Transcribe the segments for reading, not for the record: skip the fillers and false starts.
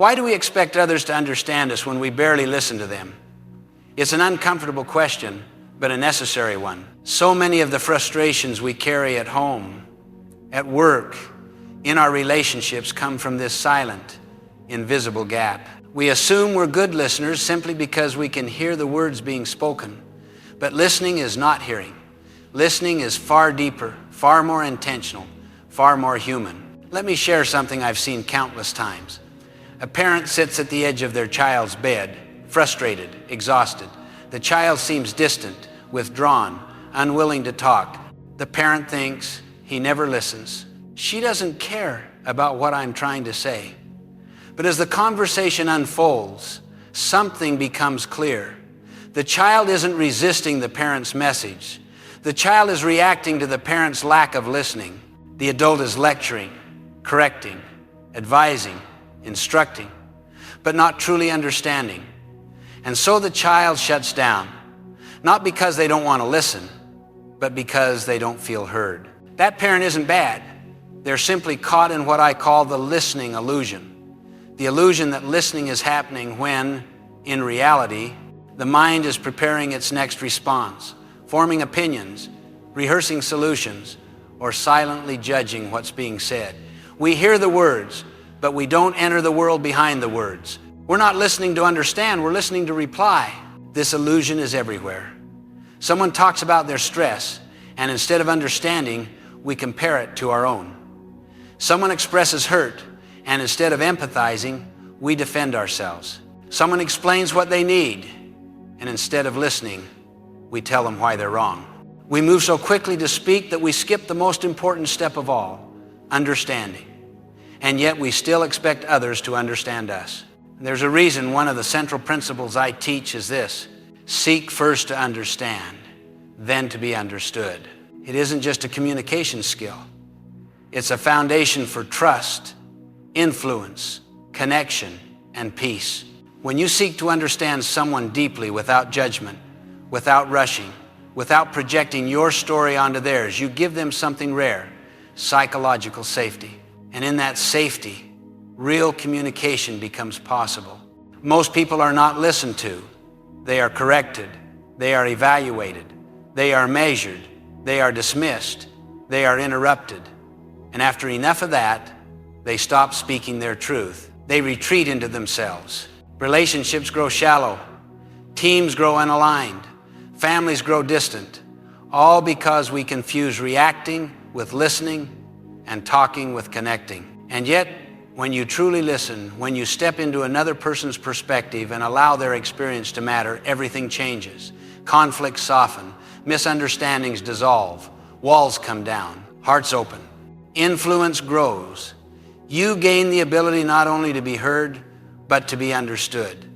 Why do we expect others to understand us when we barely listen to them? It's an uncomfortable question, but a necessary one. So many of the frustrations we carry at home, at work, in our relationships come from this silent, invisible gap. We assume we're good listeners simply because we can hear the words being spoken. But listening is not hearing. Listening is far deeper, far more intentional, far more human. Let me share something I've seen countless times. A parent sits at the edge of their child's bed, frustrated, exhausted. The child seems distant, withdrawn, unwilling to talk. The parent thinks, he never listens. She doesn't care about what I'm trying to say. But as the conversation unfolds, something becomes clear. The child isn't resisting the parent's message. The child is reacting to the parent's lack of listening. The adult is lecturing, correcting, advising, instructing, but not truly understanding. And so the child shuts down, not because they don't want to listen, but because they don't feel heard. That parent isn't bad. They're simply caught in what I call the listening illusion. The illusion that listening is happening when, in reality, the mind is preparing its next response, forming opinions, rehearsing solutions, or silently judging what's being said. We hear the words, but we don't enter the world behind the words. We're not listening to understand, we're listening to reply. This illusion is everywhere. Someone talks about their stress, and instead of understanding, we compare it to our own. Someone expresses hurt, and instead of empathizing, we defend ourselves. Someone explains what they need, and instead of listening, we tell them why they're wrong. We move so quickly to speak that we skip the most important step of all, understanding. And yet we still expect others to understand us. There's a reason one of the central principles I teach is this: seek first to understand, then to be understood. It isn't just a communication skill. It's a foundation for trust, influence, connection, and peace. When you seek to understand someone deeply without judgment, without rushing, without projecting your story onto theirs, you give them something rare, psychological safety. And in that safety, real communication becomes possible. Most people are not listened to. They are corrected. They are evaluated. They are measured. They are dismissed. They are interrupted. And after enough of that, they stop speaking their truth. They retreat into themselves. Relationships grow shallow. Teams grow unaligned. Families grow distant. All because we confuse reacting with listening and talking with connecting. And yet, when you truly listen, when you step into another person's perspective and allow their experience to matter, everything changes. Conflicts soften. Misunderstandings dissolve. Walls come down. Hearts open. Influence grows. You gain the ability not only to be heard, but to be understood,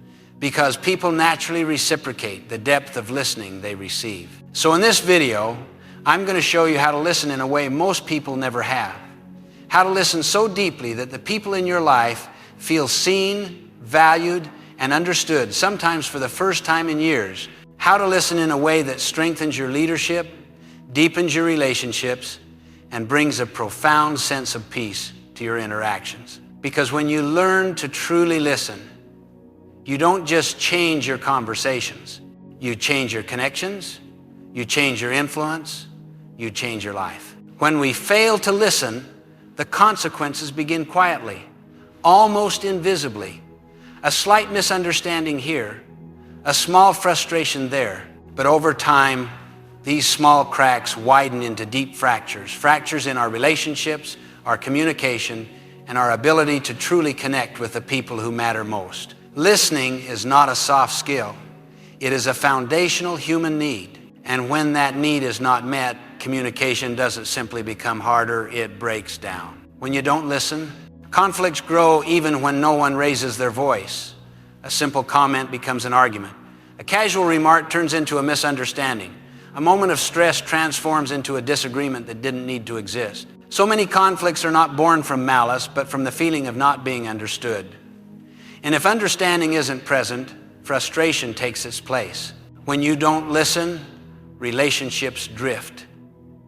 because people naturally reciprocate the depth of listening they receive. So in this video, I'm going to show you how to listen in a way most people never have. How to listen so deeply that the people in your life feel seen, valued, and understood, sometimes for the first time in years. How to listen in a way that strengthens your leadership, deepens your relationships, and brings a profound sense of peace to your interactions. Because when you learn to truly listen, you don't just change your conversations. You change your connections, you change your influence, you change your life. When we fail to listen, the consequences begin quietly, almost invisibly. A slight misunderstanding here, a small frustration there, but over time, these small cracks widen into deep fractures. Fractures in our relationships, our communication, and our ability to truly connect with the people who matter most. Listening is not a soft skill. It is a foundational human need. And when that need is not met, communication doesn't simply become harder, it breaks down. When you don't listen, conflicts grow even when no one raises their voice. A simple comment becomes an argument. A casual remark turns into a misunderstanding. A moment of stress transforms into a disagreement that didn't need to exist. So many conflicts are not born from malice, but from the feeling of not being understood. And if understanding isn't present, frustration takes its place. When you don't listen, relationships drift.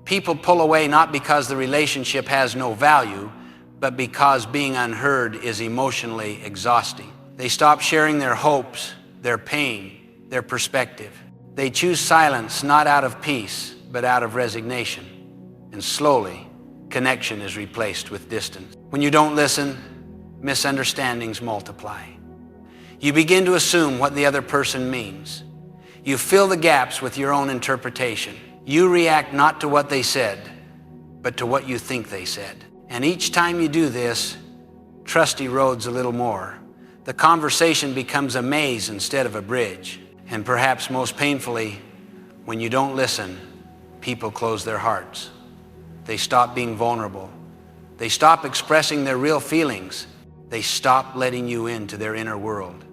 People pull away not because the relationship has no value, but because being unheard is emotionally exhausting. They stop sharing their hopes, their pain, their perspective. They choose silence not out of peace, but out of resignation. And slowly, connection is replaced with distance. When you don't listen, misunderstandings multiply. You begin to assume what the other person means. You fill the gaps with your own interpretation. You react not to what they said, but to what you think they said. And each time you do this, trust erodes a little more. The conversation becomes a maze instead of a bridge. And perhaps most painfully, when you don't listen, people close their hearts. They stop being vulnerable. They stop expressing their real feelings. They stop letting you into their inner world.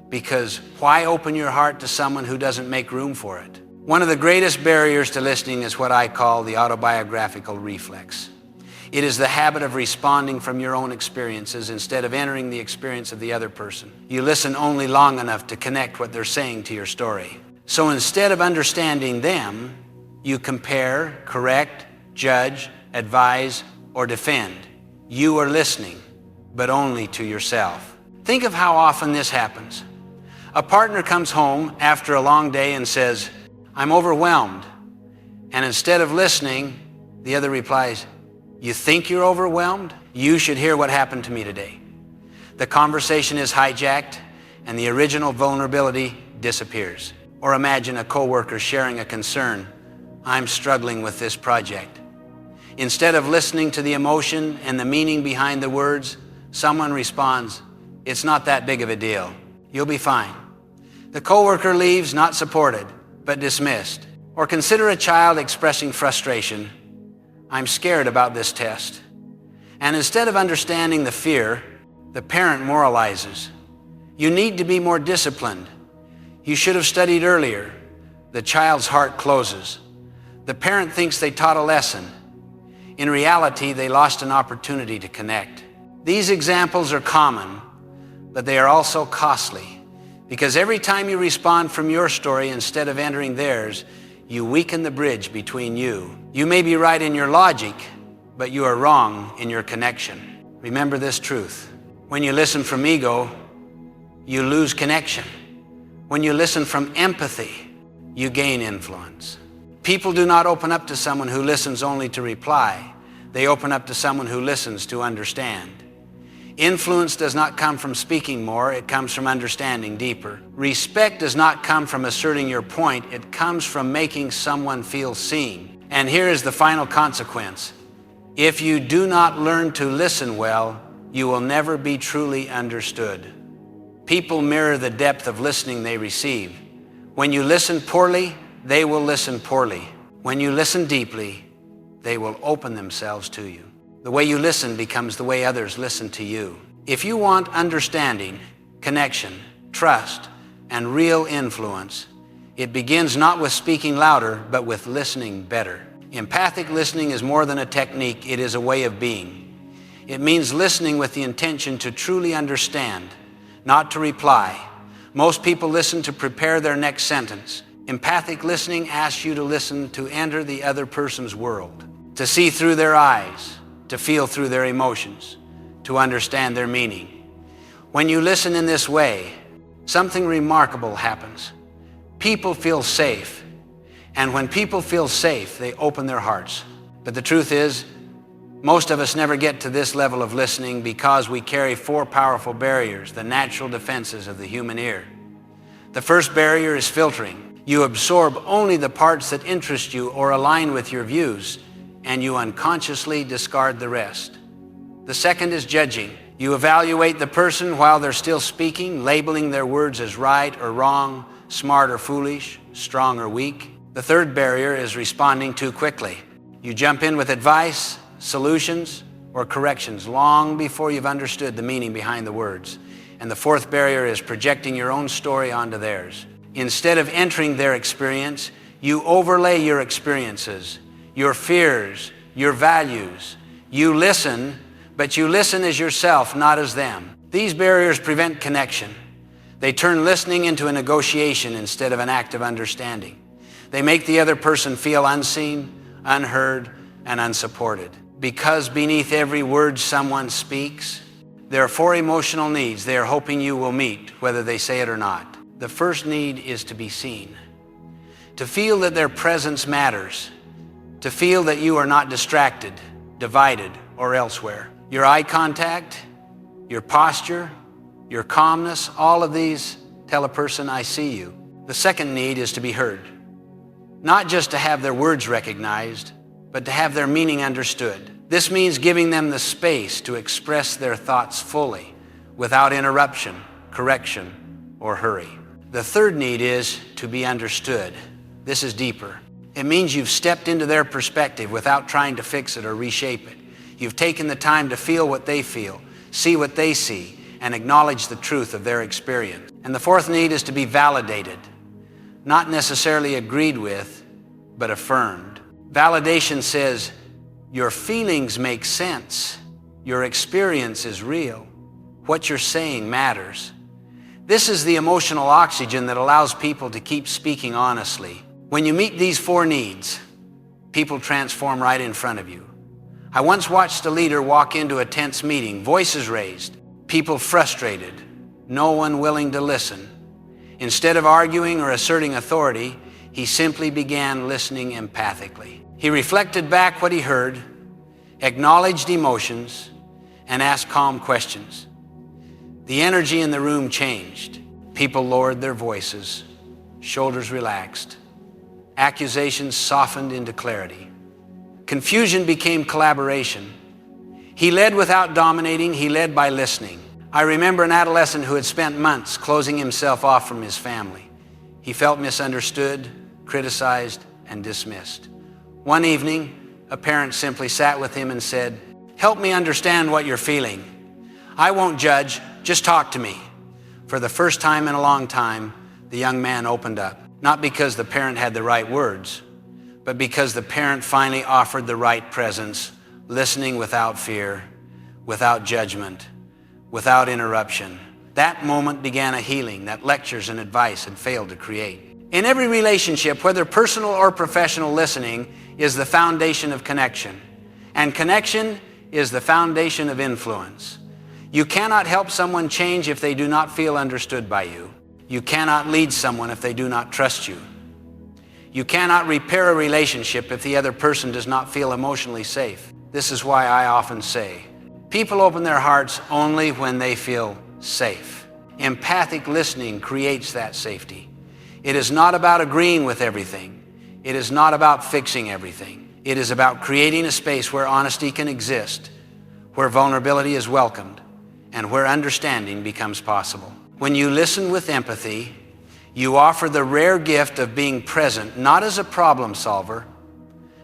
Because why open your heart to someone who doesn't make room for it? One of the greatest barriers to listening is what I call the autobiographical reflex. It is the habit of responding from your own experiences instead of entering the experience of the other person. You listen only long enough to connect what they're saying to your story. So instead of understanding them, you compare, correct, judge, advise, or defend. You are listening, but only to yourself. Think of how often this happens. A partner comes home after a long day and says, "I'm overwhelmed." And instead of listening, the other replies, "You think you're overwhelmed? You should hear what happened to me today." The conversation is hijacked and the original vulnerability disappears. Or imagine a coworker sharing a concern, "I'm struggling with this project." Instead of listening to the emotion and the meaning behind the words, someone responds, "It's not that big of a deal. You'll be fine." The coworker leaves not supported, but dismissed. Or consider a child expressing frustration, "I'm scared about this test." And instead of understanding the fear, the parent moralizes, "You need to be more disciplined. You should have studied earlier." The child's heart closes. The parent thinks they taught a lesson. In reality, they lost an opportunity to connect. These examples are common, but they are also costly. Because every time you respond from your story instead of entering theirs, you weaken the bridge between you. You may be right in your logic, but you are wrong in your connection. Remember this truth. When you listen from ego, you lose connection. When you listen from empathy, you gain influence. People do not open up to someone who listens only to reply. They open up to someone who listens to understand. Influence does not come from speaking more, it comes from understanding deeper. Respect does not come from asserting your point, it comes from making someone feel seen. And here is the final consequence. If you do not learn to listen well, you will never be truly understood. People mirror the depth of listening they receive. When you listen poorly, they will listen poorly. When you listen deeply, they will open themselves to you. The way you listen becomes the way others listen to you. If you want understanding, connection, trust, and real influence, it begins not with speaking louder, but with listening better. Empathic listening is more than a technique, it is a way of being. It means listening with the intention to truly understand, not to reply. Most people listen to prepare their next sentence. Empathic listening asks you to listen to enter the other person's world, to see through their eyes, to feel through their emotions, to understand their meaning. When you listen in this way, something remarkable happens. People feel safe. And when people feel safe, they open their hearts. But the truth is, most of us never get to this level of listening because we carry 4 powerful barriers, the natural defenses of the human ear. The first barrier is filtering. You absorb only the parts that interest you or align with your views, and you unconsciously discard the rest. The second is judging. You evaluate the person while they're still speaking, labeling their words as right or wrong, smart or foolish, strong or weak. The third barrier is responding too quickly. You jump in with advice, solutions, or corrections long before you've understood the meaning behind the words. And the fourth barrier is projecting your own story onto theirs. Instead of entering their experience, you overlay your experiences, your fears, your values. You listen, but you listen as yourself, not as them. These barriers prevent connection. They turn listening into a negotiation instead of an act of understanding. They make the other person feel unseen, unheard, and unsupported. because beneath every word someone speaks, there are 4 emotional needs they are hoping you will meet, whether they say it or not. The first need is to be seen, to feel that their presence matters, to feel that you are not distracted, divided, or elsewhere. Your eye contact, your posture, your calmness, all of these tell a person, I see you. The second need is to be heard, not just to have their words recognized, but to have their meaning understood. This means giving them the space to express their thoughts fully, without interruption, correction, or hurry. The third need is to be understood. This is deeper. It means you've stepped into their perspective without trying to fix it or reshape it. You've taken the time to feel what they feel, see what they see, and acknowledge the truth of their experience. And the fourth need is to be validated, not necessarily agreed with, but affirmed. Validation says, your feelings make sense. Your experience is real. What you're saying matters. This is the emotional oxygen that allows people to keep speaking honestly. When you meet these 4 needs, people transform right in front of you. I once watched a leader walk into a tense meeting, voices raised, people frustrated, no one willing to listen. Instead of arguing or asserting authority, he simply began listening empathically. He reflected back what he heard, acknowledged emotions, and asked calm questions. The energy in the room changed. People lowered their voices, shoulders relaxed, accusations softened into clarity. Confusion became collaboration. He led without dominating, he led by listening. I remember an adolescent who had spent months closing himself off from his family. He felt misunderstood, criticized, and dismissed. One evening, a parent simply sat with him and said, "Help me understand what you're feeling. I won't judge, just talk to me." For the first time in a long time, the young man opened up, not because the parent had the right words, but because the parent finally offered the right presence, listening without fear, without judgment, without interruption. That moment began a healing that lectures and advice had failed to create. In every relationship, whether personal or professional, listening is the foundation of connection. And connection is the foundation of influence. You cannot help someone change if they do not feel understood by you. You cannot lead someone if they do not trust you. You cannot repair a relationship if the other person does not feel emotionally safe. This is why I often say, people open their hearts only when they feel safe. Empathic listening creates that safety. It is not about agreeing with everything. It is not about fixing everything. It is about creating a space where honesty can exist, where vulnerability is welcomed, and where understanding becomes possible. When you listen with empathy, you offer the rare gift of being present, not as a problem solver,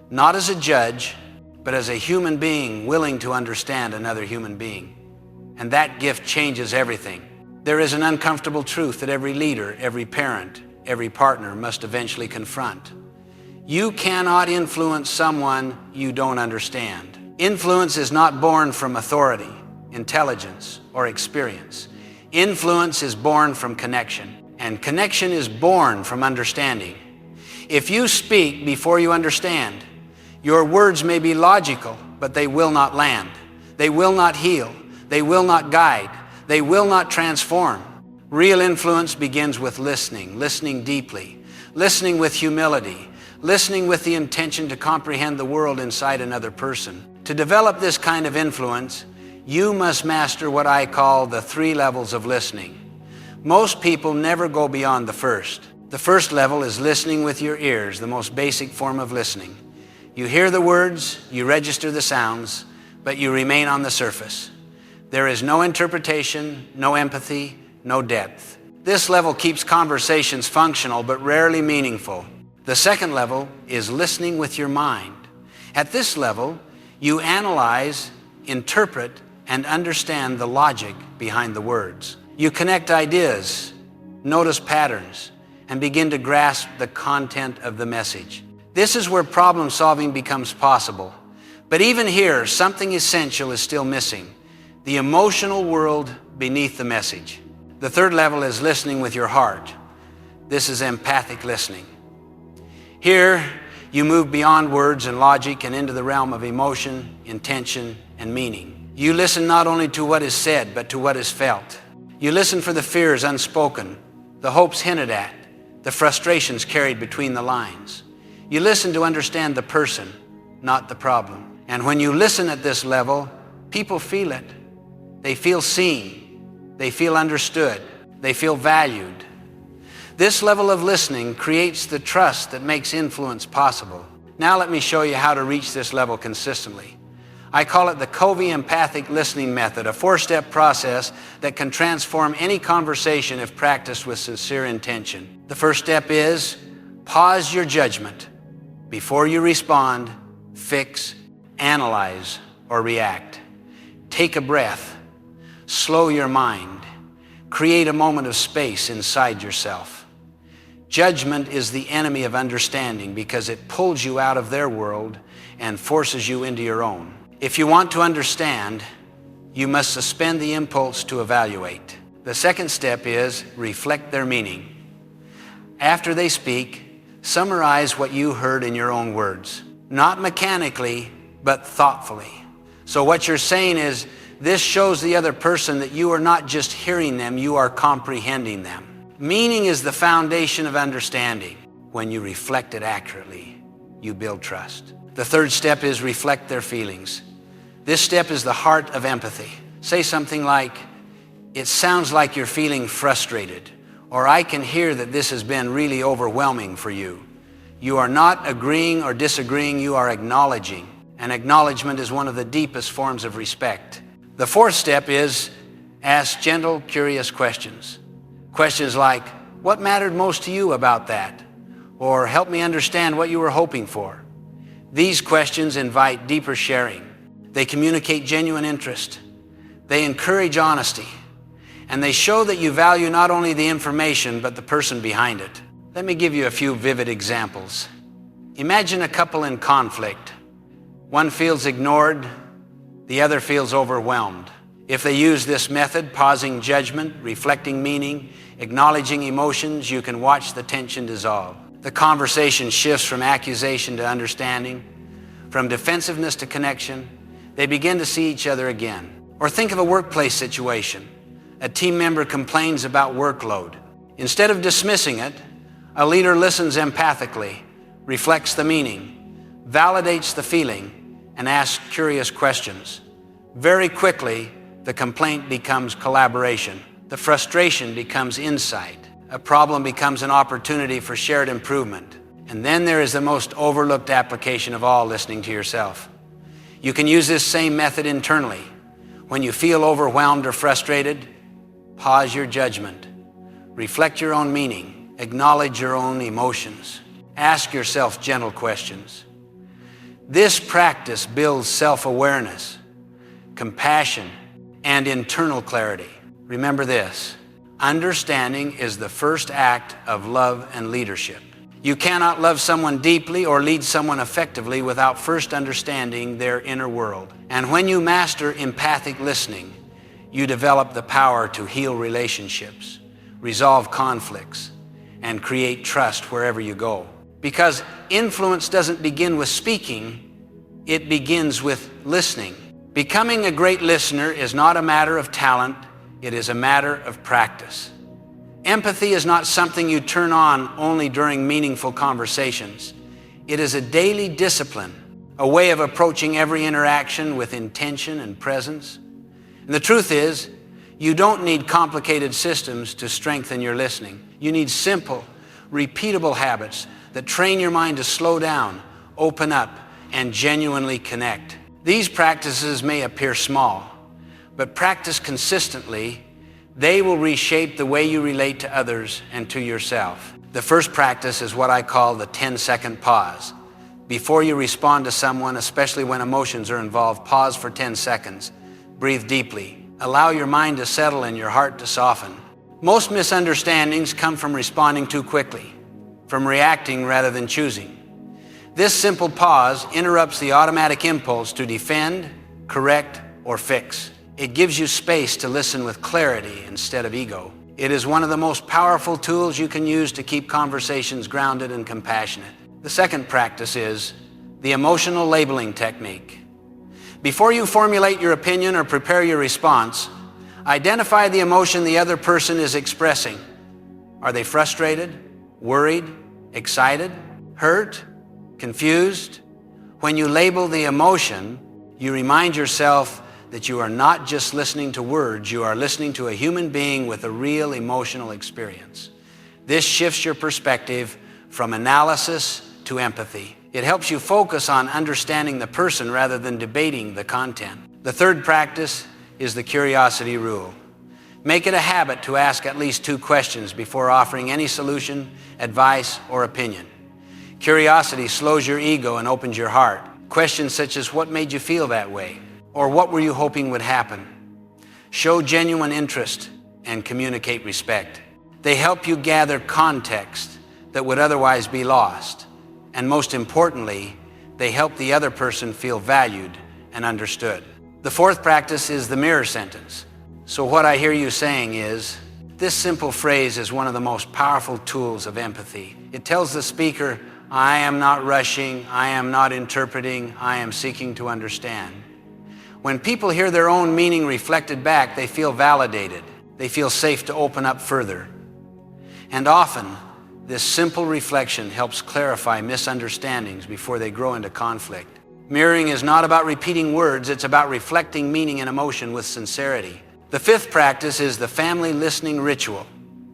not as a judge, but as a human being willing to understand another human being. And that gift changes everything. There is an uncomfortable truth that every leader, every parent, every partner must eventually confront. You cannot influence someone you don't understand. Influence is not born from authority, intelligence, or experience. Influence is born from connection, and connection is born from understanding. If you speak before you understand, your words may be logical, but they will not land. They will not heal. They will not guide. They will not transform. Real influence begins with listening, listening deeply, listening with humility, listening with the intention to comprehend the world inside another person. To develop this kind of influence, you must master what I call the 3 levels of listening. Most people never go beyond the first. The first level is listening with your ears, the most basic form of listening. You hear the words, you register the sounds, but you remain on the surface. There is no interpretation, no empathy, no depth. This level keeps conversations functional but rarely meaningful. The second level is listening with your mind. At this level, you analyze, interpret, and understand the logic behind the words. You connect ideas, notice patterns, and begin to grasp the content of the message. This is where problem solving becomes possible. But even here, something essential is still missing: the emotional world beneath the message. The third level is listening with your heart. This is empathic listening. Here, You move beyond words and logic and into the realm of emotion, intention, and meaning. You listen not only to what is said, but to what is felt. You listen for the fears unspoken, the hopes hinted at, the frustrations carried between the lines. You listen to understand the person, not the problem. And when you listen at this level, people feel it. They feel seen. They feel understood. They feel valued. This level of listening creates the trust that makes influence possible. Now let me show you how to reach this level consistently. I call it the Covey Empathic Listening Method, a 4-step process that can transform any conversation if practiced with sincere intention. The first step is pause your judgment before you respond, fix, analyze, or react. Take a breath. Slow your mind. Create a moment of space inside yourself. Judgment is the enemy of understanding because it pulls you out of their world and forces you into your own. If you want to understand, you must suspend the impulse to evaluate. The second step is reflect their meaning. After they speak, summarize what you heard in your own words, not mechanically, but thoughtfully. So what you're saying is, this shows the other person that you are not just hearing them, you are comprehending them. Meaning is the foundation of understanding. When you reflect it accurately, you build trust. The third step is reflect their feelings. This step is the heart of empathy. Say something like, it sounds like you're feeling frustrated, or I can hear that this has been really overwhelming for you. You are not agreeing or disagreeing, you are acknowledging. And acknowledgement is one of the deepest forms of respect. The fourth step is ask gentle, curious questions. Questions like, what mattered most to you about that? Or help me understand what you were hoping for. These questions invite deeper sharing. They communicate genuine interest. They encourage honesty. And they show that you value not only the information, but the person behind it. Let me give you a few vivid examples. Imagine a couple in conflict. One feels ignored, the other feels overwhelmed. If they use this method, pausing judgment, reflecting meaning, acknowledging emotions, you can watch the tension dissolve. The conversation shifts from accusation to understanding, from defensiveness to connection. They begin to see each other again. Or think of a workplace situation. A team member complains about workload. Instead of dismissing it, a leader listens empathically, reflects the meaning, validates the feeling, and asks curious questions. Very quickly, the complaint becomes collaboration. The frustration becomes insight. A problem becomes an opportunity for shared improvement. And then there is the most overlooked application of all, listening to yourself. You can use this same method internally. When you feel overwhelmed or frustrated, pause your judgment. Reflect your own meaning. Acknowledge your own emotions. Ask yourself gentle questions. This practice builds self-awareness, compassion, and internal clarity. Remember this, understanding is the first act of love and leadership. You cannot love someone deeply or lead someone effectively without first understanding their inner world. And when you master empathic listening, you develop the power to heal relationships, resolve conflicts, and create trust wherever you go. Because influence doesn't begin with speaking, it begins with listening. Becoming a great listener is not a matter of talent, it is a matter of practice. Empathy is not something you turn on only during meaningful conversations. It is a daily discipline, a way of approaching every interaction with intention and presence. And the truth is, you don't need complicated systems to strengthen your listening. You need simple, repeatable habits that train your mind to slow down, open up, and genuinely connect. These practices may appear small, but practiced consistently, they will reshape the way you relate to others and to yourself. The first practice is what I call the 10-second pause. Before you respond to someone, especially when emotions are involved, pause for 10 seconds. Breathe deeply. Allow your mind to settle and your heart to soften. Most misunderstandings come from responding too quickly, from reacting rather than choosing. This simple pause interrupts the automatic impulse to defend, correct, or fix. It gives you space to listen with clarity instead of ego. It is one of the most powerful tools you can use to keep conversations grounded and compassionate. The second practice is the emotional labeling technique. Before you formulate your opinion or prepare your response, identify the emotion the other person is expressing. Are they frustrated, worried, excited, hurt, confused? When you label the emotion, you remind yourself that you are not just listening to words, you are listening to a human being with a real emotional experience. This shifts your perspective from analysis to empathy. It helps you focus on understanding the person rather than debating the content. The third practice is the curiosity rule. Make it a habit to ask at least 2 questions before offering any solution, advice, or opinion. Curiosity slows your ego and opens your heart. Questions such as, what made you feel that way? Or what were you hoping would happen? Show genuine interest and communicate respect. They help you gather context that would otherwise be lost. And most importantly, they help the other person feel valued and understood. The fourth practice is the mirror sentence. So what I hear you saying is, this simple phrase is one of the most powerful tools of empathy. It tells the speaker, I am not rushing, I am not interpreting, I am seeking to understand. When people hear their own meaning reflected back, they feel validated. They feel safe to open up further. And often, this simple reflection helps clarify misunderstandings before they grow into conflict. Mirroring is not about repeating words, it's about reflecting meaning and emotion with sincerity. The fifth practice is the family listening ritual.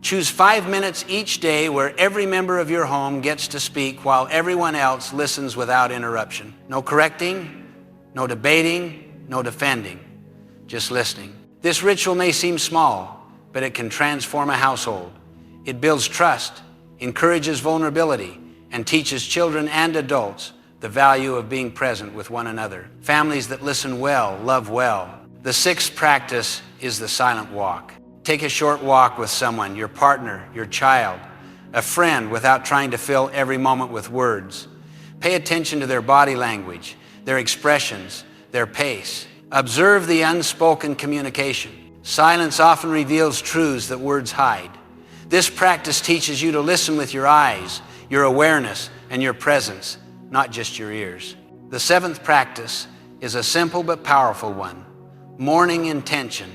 Choose 5 minutes each day where every member of your home gets to speak while everyone else listens without interruption. No correcting, no debating, no defending, just listening. This ritual may seem small, but it can transform a household. It builds trust, encourages vulnerability, and teaches children and adults the value of being present with one another. Families that listen well, love well. The sixth practice is the silent walk. Take a short walk with someone, your partner, your child, a friend, without trying to fill every moment with words. Pay attention to their body language, their expressions, their pace. Observe the unspoken communication. Silence often reveals truths that words hide. This practice teaches you to listen with your eyes, your awareness, and your presence, not just your ears. The seventh practice is a simple but powerful one. Morning intention.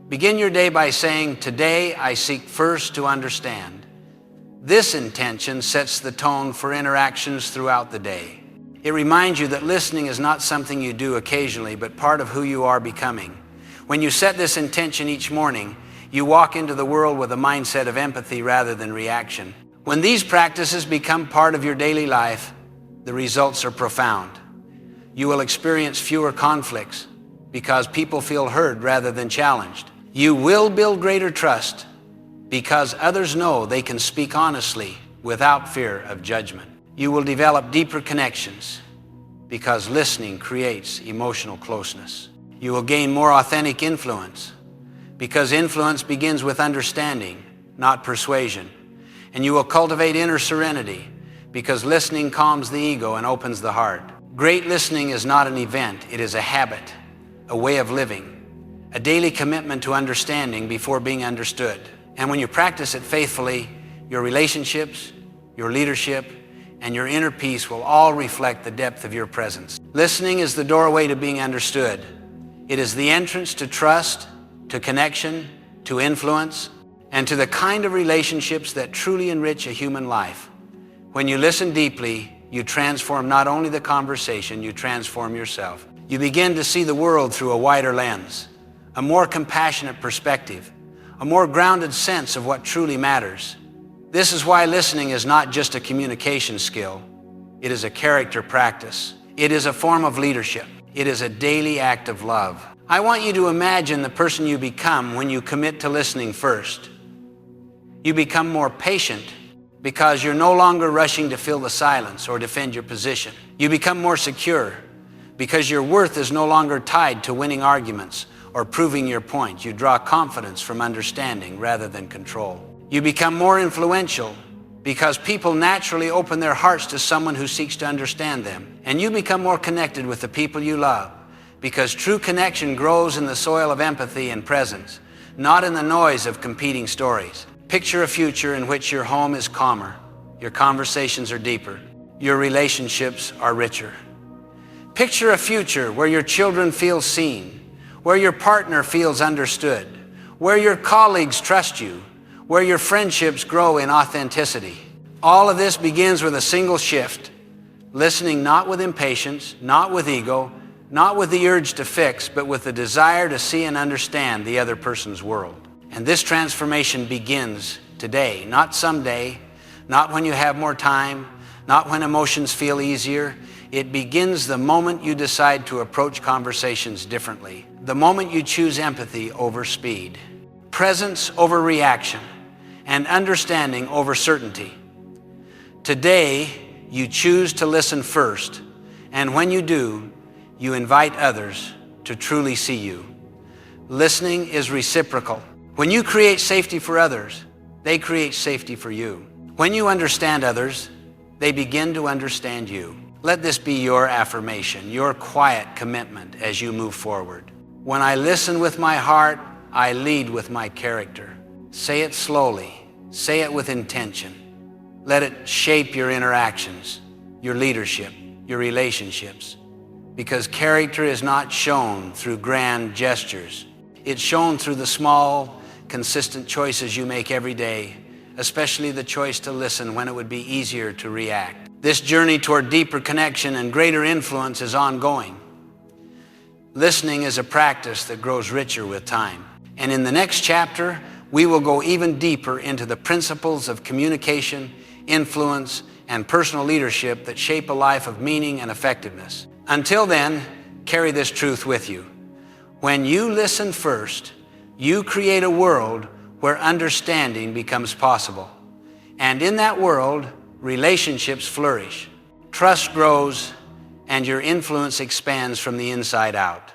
Begin your day by saying, today I seek first to understand. This intention sets the tone for interactions throughout the day. It reminds you that listening is not something you do occasionally, but part of who you are becoming. When you set this intention each morning, you walk into the world with a mindset of empathy rather than reaction. When these practices become part of your daily life, the results are profound. You will experience fewer conflicts because people feel heard rather than challenged. You will build greater trust because others know they can speak honestly without fear of judgment. You will develop deeper connections because listening creates emotional closeness. You will gain more authentic influence because influence begins with understanding, not persuasion. And you will cultivate inner serenity because listening calms the ego and opens the heart. Great listening is not an event, it is a habit, a way of living, a daily commitment to understanding before being understood. And when you practice it faithfully, your relationships, your leadership, and your inner peace will all reflect the depth of your presence. Listening is the doorway to being understood. It is the entrance to trust, to connection, to influence, and to the kind of relationships that truly enrich a human life. When you listen deeply, you transform not only the conversation, you transform yourself. You begin to see the world through a wider lens, a more compassionate perspective, a more grounded sense of what truly matters. This is why listening is not just a communication skill. It is a character practice. It is a form of leadership. It is a daily act of love. I want you to imagine the person you become when you commit to listening first. You become more patient because you're no longer rushing to fill the silence or defend your position. You become more secure because your worth is no longer tied to winning arguments or proving your point. You draw confidence from understanding rather than control. You become more influential because people naturally open their hearts to someone who seeks to understand them. And you become more connected with the people you love because true connection grows in the soil of empathy and presence, not in the noise of competing stories. Picture a future in which your home is calmer, your conversations are deeper, your relationships are richer. Picture a future where your children feel seen, where your partner feels understood, where your colleagues trust you, where your friendships grow in authenticity. All of this begins with a single shift, listening not with impatience, not with ego, not with the urge to fix, but with the desire to see and understand the other person's world. And this transformation begins today, not someday, not when you have more time, not when emotions feel easier. It begins the moment you decide to approach conversations differently, the moment you choose empathy over speed, presence over reaction, and understanding over certainty. Today, you choose to listen first, and when you do, you invite others to truly see you. Listening is reciprocal. When you create safety for others, they create safety for you. When you understand others, they begin to understand you. Let this be your affirmation, your quiet commitment as you move forward. When I listen with my heart, I lead with my character. Say it slowly. Say it with intention. Let it shape your interactions, your leadership, your relationships. Because character is not shown through grand gestures. It's shown through the small, consistent choices you make every day, especially the choice to listen when it would be easier to react. This journey toward deeper connection and greater influence is ongoing. Listening is a practice that grows richer with time. And in the next chapter, we will go even deeper into the principles of communication, influence, and personal leadership that shape a life of meaning and effectiveness. Until then, carry this truth with you. When you listen first, you create a world where understanding becomes possible. And in that world, relationships flourish, trust grows, and your influence expands from the inside out.